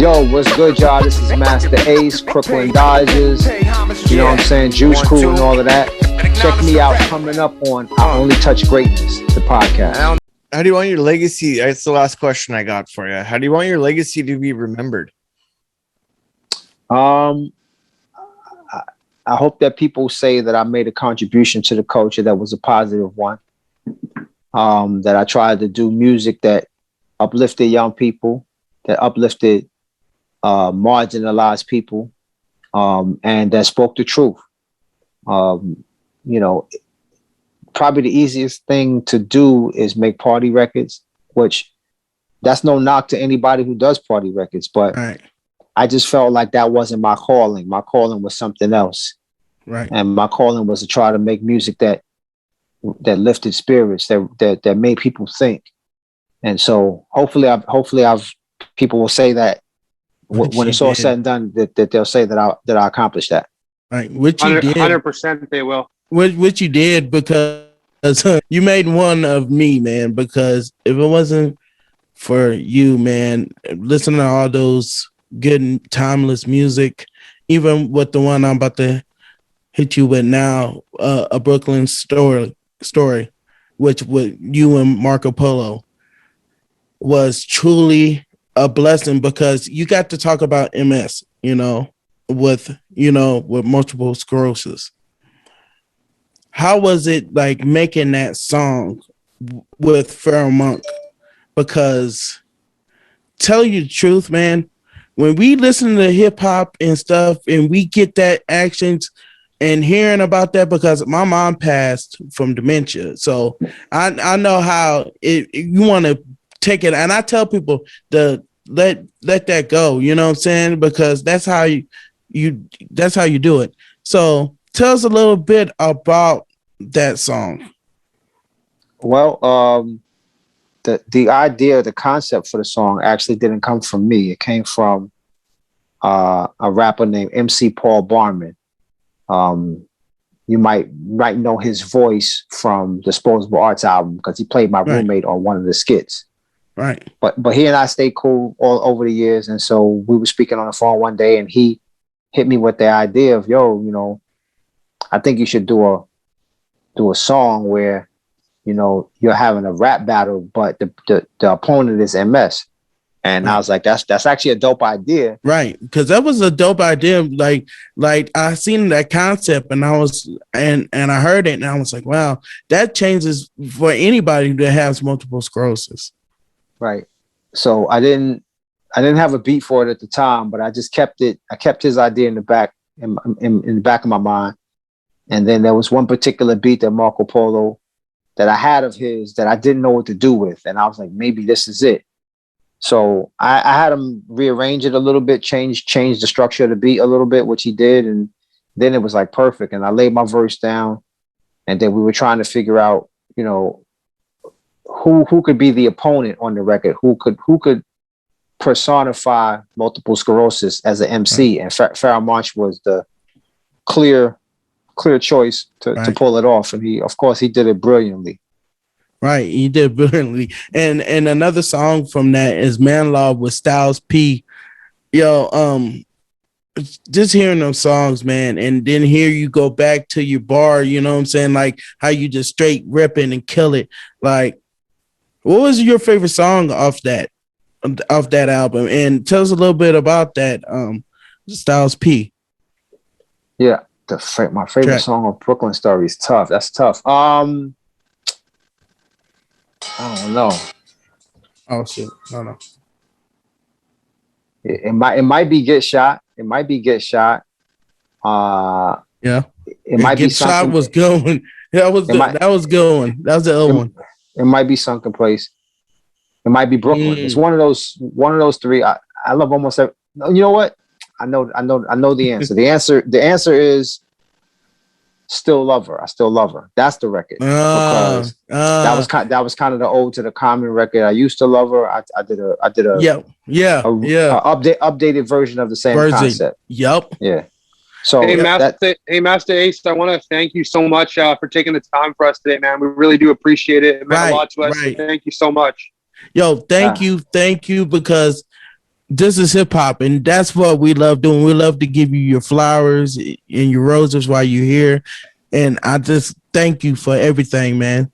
Yo, what's good, y'all? This is Master Ace, Crooklyn Dodgers. You know what I'm saying? Juice Crew and all of that. Check me out coming up on I Only Touch Greatness, the podcast. How do you want your legacy? That's the last question I got for you. How do you want your legacy to be remembered? I hope that people say that I made a contribution to the culture that was a positive one. That I tried to do music that uplifted young people, that uplifted marginalized people, and that spoke the truth. You know, probably the easiest thing to do is make party records, which that's no knock to anybody who does party records, but right. I just felt like that wasn't my calling. My calling was something else. Right. And my calling was to try to make music that lifted spirits, that made people think. And so hopefully I've people will say that when it's all said and done, that they'll say that I accomplished that. Right. Which you did. 100% they will. Which you did, because you made one of me, man, because if it wasn't for you, man, listening to all those good and timeless music, even with the one I'm about to hit you with now, a Brooklyn story, which with you and Marco Polo, was truly a blessing, because you got to talk about MS, with multiple sclerosis. How was it like making that song with Pharoah Monk? Because tell you the truth, man, when we listen to hip hop and stuff and we get that actions and hearing about that, because my mom passed from dementia. So I know how you want to take it. And I tell people to let that go, you know what I'm saying? Because that's how you do it. So tell us a little bit about that song. Well, the idea, the concept for the song actually didn't come from me. It came from a rapper named MC Paul Barman. You might know his voice from Disposable Arts album, because he played my roommate on one of the skits. Right. But he and I stayed cool all over the years. And so we were speaking on the phone one day and he hit me with the idea of, I think you should do a song where, you're having a rap battle, but the opponent is MS. And I was like, that's actually a dope idea. Right. Because that was a dope idea. Like I seen that concept and I was, and I heard it and I was like, wow, that changes for anybody that has multiple sclerosis. Right. So I didn't have a beat for it at the time, but I just kept it. I kept his idea in the back in the back of my mind. And then there was one particular beat that Marco Polo that I had of his that I didn't know what to do with. And I was like, maybe this is it. So I had him rearrange it a little bit, change the structure of the beat a little bit, which he did. And then it was like perfect. And I laid my verse down. And then we were trying to figure out, who could be the opponent on the record, who could personify multiple sclerosis as an MC. And Pharoah Monk was the clear choice to pull it off. And he did it brilliantly. Right. He did brilliantly. And another song from that is Man Law with Styles P. Yo, just hearing those songs, man, and then here you go back to your bar, you know what I'm saying? Like how you just straight ripping and kill it. Like, what was your favorite song off that album? And tell us a little bit about that, Styles P. Yeah, my favorite song on Brooklyn Story is tough. That's tough. I don't know. Oh shit! No. It might be Get Shot. It might be Get Shot. Yeah. It might be Get Shot was going. That was going. That was the other one. It might be Sunken Place. It might be Brooklyn. It's one of those three. I love almost every. You know what? I know the answer. The answer is Still Love Her. I Still Love Her. That's the record. Because that was kind of the ode to the Common record. I used to love her. I did a updated version of the same concept. Yep. Yeah. So hey, Master Ace, I want to thank you so much for taking the time for us today, man. We really do appreciate it. It meant a lot to us. Thank you so much. Yo, thank you, because this is hip hop, and that's what we love doing. We love to give you your flowers and your roses while you're here. And I just thank you for everything, man.